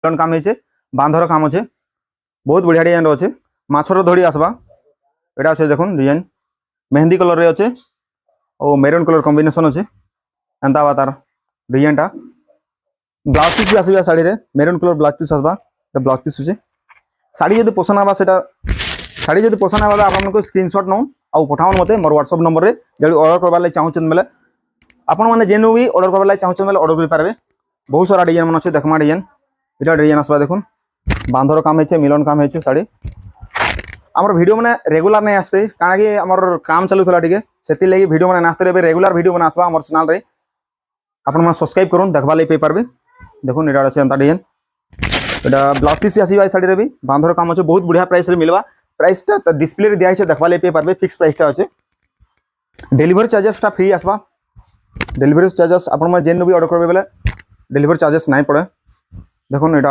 मिलन काम है बांधर काम अच्छे बहुत बढ़िया डिजाइन अच्छे माछर धड़ी आसवा एटा अच्छे देखुन डिजाइन मेहंदी कलर रे अच्छे और मेरून कलर कॉम्बिनेशन अच्छे एंता बा तार डिजाइन टा ब्लाउज पीस भी आसवा साड़ी रे मेरून कलर ब्लाउज पीस आसवा ब्लाउज पीस अच्छे शाड़ी जब पसंद आवा सेटा शाड़ी जब पसंद आवा आपको स्क्रीनशॉट नौ आउ पठाओ मते मोर व्हाट्सएप नंबर रे जब ऑर्डर करबा ले चाहछन बेले आपण माने जेनु भी ऑर्डर करबा ले चाहछन बेले ऑर्डर कर पारबे बहुत सारा डिजाइन मन अच्छे देखमा डिजाइन एटा डिजाइन आसवा देखुन बांधर काम है मिलन काम है साड़ी आमर वीडियो माने रेगुलर नहीं आसते काना कि आमर काम चलुथला टिके सेति लागि वीडियो माने नास्ते रे रेगुलर वीडियो माने आसबा हमर चैनल रे आपण माने सब्सक्राइब करूँ देखबा ले पे पारबे देखुन एटा अच्छे एंता डिजाइन एटा ब्लाउज पीस आसीबा साड़ी रे भी बांधर काम अच्छे बहुत बढ़िया प्राइस रे मिलवा प्राइस टा डिस्प्ले रे दिया छै देखबा ले पे पारबे फिक्स प्राइस टा अच्छे डिलीवरी चार्जेस टा फ्री आसबा डिलीवरी चार्जेस आपण माने जेनु भी ऑर्डर करबे बेले डिलीवरी चार्जेस नहीं पड़े देखुन एटा